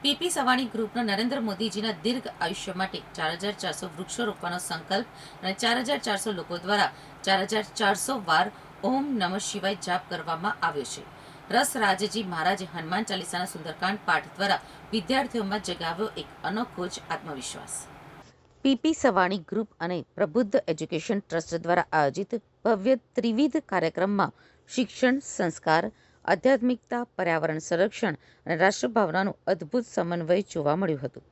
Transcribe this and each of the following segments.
PP Savani ગ્રુપનો Narendra મોદીજીના દીર્ઘ આયુષ્ય માટે 4400 વૃક્ષો રોપવાનો સંકલ્પ અને 4400 લોકો દ્વારા 4400 વાર ઓમ નમઃ શિવાય જાપ કરવામાં આવ્યો છે. રસરાજજી મહારાજે હનુમાન ચાલીસાના સુંદરકાંડ પાઠ દ્વારા વિદ્યાર્થીઓમાં જગાવ્યો એક અનોખો જ આત્મવિશ્વાસ. પીપી સવાણી ગ્રુપ અને પ્રબુદ્ધ એજ્યુકેશન ટ્રસ્ટ દ્વારા આયોજિત ભવ્ય ત્રિવિધ કાર્યક્રમમાં શિક્ષણ, સંસ્કાર, આધ્યાત્મિકતા, પર્યાવરણ સંરક્ષણ અને રાષ્ટ્રભાવનાનું અદ્ભુત સમન્વય જોવા મળ્યું હતું.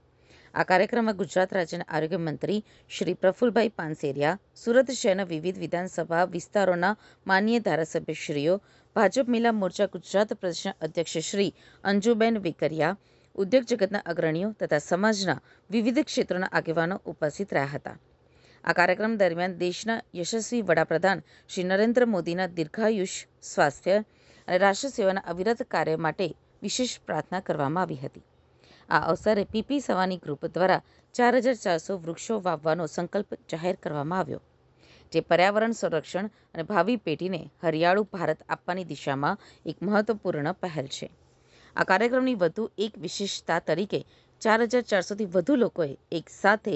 આ કાર્યક્રમમાં ગુજરાત રાજ્યના આરોગ્ય મંત્રી શ્રી પ્રફુલભાઈ પાનસેરિયા, સુરત શહેરના વિવિધ વિધાનસભા વિસ્તારોના માનનીય ધારાસભ્યશ્રીઓ, ભાજપ મહિલા મોરચા ગુજરાત પ્રદેશના અધ્યક્ષ શ્રી અંજુબેન વિકરિયા, ઉદ્યોગ જગતના અગ્રણીઓ તથા સમાજના વિવિધ ક્ષેત્રોના આગેવાનો ઉપસ્થિત રહ્યા હતા. આ કાર્યક્રમ દરમિયાન દેશના યશસ્વી વડાપ્રધાન શ્રી નરેન્દ્ર મોદીના દીર્ઘાયુષ્ય, સ્વાસ્થ્ય અને રાષ્ટ્ર સેવાના અવિરત કાર્ય માટે વિશેષ પ્રાર્થના કરવામાં આવી હતી. આ અવસરે પીપી સવાણી ગ્રુપ દ્વારા 4400 વૃક્ષો વાવવાનો સંકલ્પ જાહેર કરવામાં આવ્યો, જે પર્યાવરણ સંરક્ષણ અને ભાવિ પેઢીને હરિયાળું ભારત આપવાની દિશામાં એક મહત્વપૂર્ણ પહેલ છે. આ કાર્યક્રમની વધુ એક વિશેષતા તરીકે 4400થી વધુ લોકોએ એક સાથે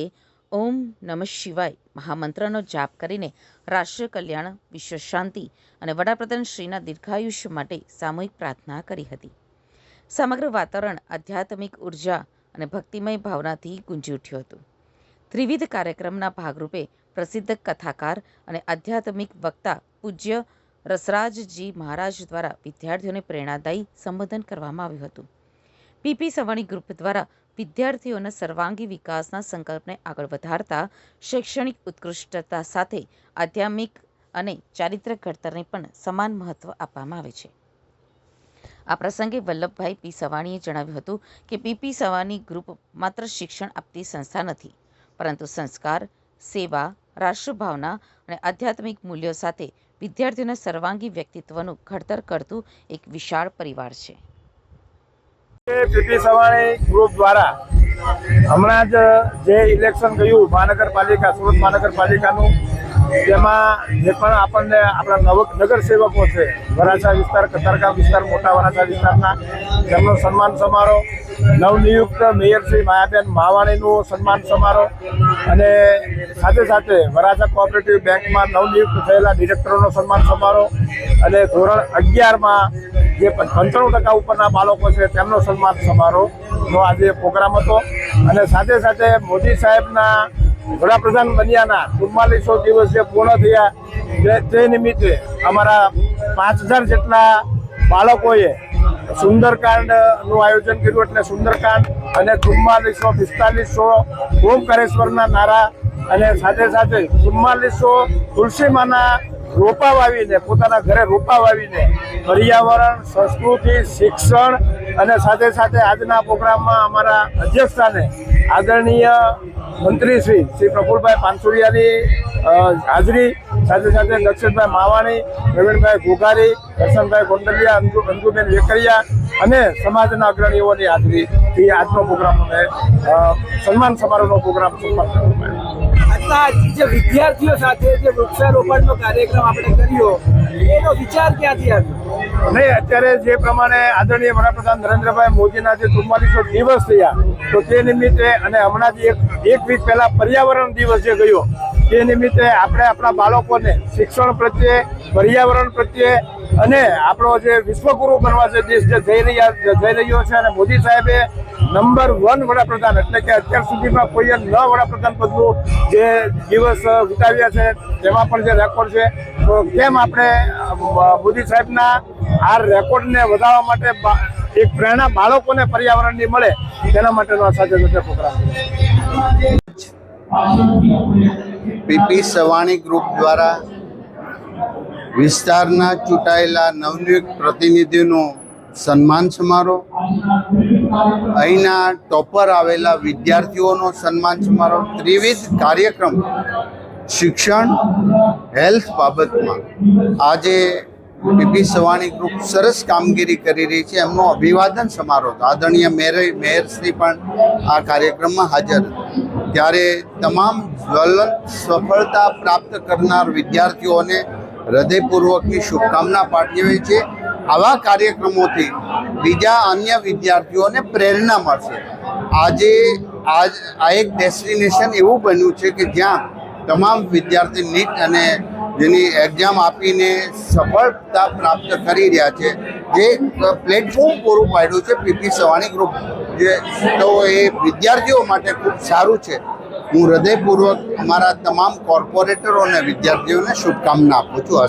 ઓમ નમઃ શિવાય મહામંત્રનો જાપ કરીને રાષ્ટ્ર કલ્યાણ, વિશ્વ શાંતિ અને વડાપ્રધાન શ્રીના દીર્ઘાયુષ્ય માટે સામૂહિક પ્રાર્થના કરી હતી. સમગ્ર વાતાવરણ આધ્યાત્મિક ઉર્જા અને ભક્તિમય ભાવનાથી ગુંજી ઉઠ્યું હતું. ત્રિવિધ કાર્યક્રમના ભાગરૂપે પ્રસિદ્ધ કથાકાર અને આધ્યાત્મિક વક્તા પૂજ્ય રસરાજજી મહારાજ દ્વારા વિદ્યાર્થીઓને પ્રેરણાદાયી સંબોધન કરવામાં આવ્યું હતું. પીપી સવાણી ગ્રુપ દ્વારા વિદ્યાર્થીઓના સર્વાંગી વિકાસના સંકલ્પને આગળ વધારતા શૈક્ષણિક ઉત્કૃષ્ટતા સાથે આધ્યાત્મિક અને ચારિત્ર્ય ઘડતરને પણ સમાન મહત્વ આપવામાં આવે છે. આ પ્રસંગે વલ્લભભાઈ પી સવાણીએ જણાવ્યું હતું કે પીપી સવાણી ગ્રુપ માત્ર શિક્ષણ આપતી સંસ્થા નથી, પરંતુ સંસ્કાર, સેવા, રાષ્ટ્રભાવના અને આધ્યાત્મિક મૂલ્યો સાથે વિદ્યાર્થીઓના સર્વાંગી વ્યક્તિત્વનું ઘડતર કરતું એક વિશાળ પરિવાર છે. પીપી સવાણી ગ્રુપ દ્વારા હમણાં જ જે ઇલેક્શન ગયું મહાનગરપાલિકા, સુરત મહાનગરપાલિકાનું, જેમાં જે પણ આપણને આપણા નગરસેવકો છે, વરાછા વિસ્તાર, કતારગામ વિસ્તાર, મોટા વરાછા વિસ્તારના, તેમનો સન્માન સમારોહ, નવનિયુક્ત મેયર શ્રી માયાબેન માવાણીનું સન્માન સમારોહ અને સાથે સાથે વરાછા કોઓપરેટિવ બેંકમાં નવનિયુક્ત થયેલા ડિરેક્ટરોનો સન્માન સમારોહ અને ધોરણ 11માં જે 95% ઉપરના બાળકો છે તેમનો સન્માન સમારોહનો આજે પ્રોગ્રામ હતો. અને સાથે સાથે મોદી સાહેબના વડાપ્રધાન બન્યાના 4400 દિવસ જે પૂર્ણ થયા તે નિમિત્તે અમારા 5000 જેટલા બાળકોએ સુંદરકાંડનું આયોજન કર્યું. એટલે સુંદરકાંડ અને 4400 4500 ઓમકારેશ્વરના નારા અને સાથે સાથે 4400 તુલસીમાના રોપા વાવીને, પોતાના ઘરે રોપા વાવીને પર્યાવરણ, સંસ્કૃતિ, શિક્ષણ અને સાથે સાથે આજના પ્રોગ્રામમાં અમારા અધ્યક્ષસ્થાને આદરણીય મંત્રી શ્રી પ્રફુલભાઈ પાનસુરિયાની હાજરી, સાથે સાથે દક્ષિણભાઈ માવાણી, પ્રવીણભાઈ ઘોઘારી, દર્શનભાઈ ગોંડલિયા, અંજુબેન વેકરિયા અને સમાજના અગ્રણીઓની હાજરીથી આજનો પ્રોગ્રામ સન્માન સમારોહનો પ્રોગ્રામ સંપન્ન કરવામાં આવ્યો. આજના જે વિદ્યાર્થીઓ સાથે જે વૃક્ષારોપણનો કાર્યક્રમ આપણે કર્યો એનો વિચાર ક્યાંથી આવ્યો? નહીં, અત્યારે જે પ્રમાણે આદરણીય વડાપ્રધાન નરેન્દ્રભાઈ મોદીના જે 4400 દિવસ થયા, તો તે નિમિત્તે અને હમણાં જ એક વીક પહેલા પર્યાવરણ દિવસ જે ગયો, તે નિમિત્તે આપણે આપણા બાળકોને શિક્ષણ પ્રત્યે, પર્યાવરણ પ્રત્યે અને આપણો જે વિશ્વગુરુ બનવા જે દેશ જે જઈ રહ્યો છે અને મોદી સાહેબે નંબર 1 વડાપ્રધાન, એટલે કે અત્યાર સુધીમાં કોઈએ ન વડાપ્રધાન પદનું જે દિવસ વિતાવ્યા છે તેમાં પણ જે રેકોર્ડ છે, તો કેમ આપણે મોદી સાહેબના આ રેકોર્ડને વધારવા માટે એક પ્રેરણા બાળકોને પર્યાવરણની મળે તેના માટેનો સાથે સાથે પ્રોગ્રામ. પીપી સવાણી ગ્રુપ દ્વારા વિસ્તારના ચૂંટાયેલા નવનિયુક્ત પ્રતિનિધિઓનું સન્માન સમારોહ, અહીંના ટોપર આવેલા વિદ્યાર્થીઓનો સન્માન સમારોહ, ત્રિવિધ કાર્યક્રમ શિક્ષણ, હેલ્થ બાબતમાં આજે પીપી સવાણી ગ્રુપ સરસ કામગીરી કરી રહી છે. એમનો અભિવાદન સમારોહ, આદરણીય મેયરશ્રી પણ આ કાર્યક્રમમાં હાજર હતા. ત્યારે તમામ જ્વલંત સફળતા પ્રાપ્ત કરનાર વિદ્યાર્થીઓને હૃદયપૂર્વકની શુભકામના પાઠવીએ છીએ આવા કાર્યક્રમોથી બીજા અન્ય વિદ્યાર્થીઓને પ્રેરણા મળશે. આ એક ડેસ્ટિનેશન એવું બન્યું છે કે જ્યાં તમામ વિદ્યાર્થી નીટ અને જેની એક્ઝામ આપીને સફળતા પ્રાપ્ત કરી રહ્યા છે, જે પ્લેટફોર્મ પૂરું પાડ્યું છે પીપી સવાણી ગ્રુપ, જે તો એ વિદ્યાર્થીઓ માટે ખૂબ સારું છે. હું હૃદયપૂર્વક અમારા તમામ કોર્પોરેટરો અને વિદ્યાર્થીઓને શુભકામના આપું છું.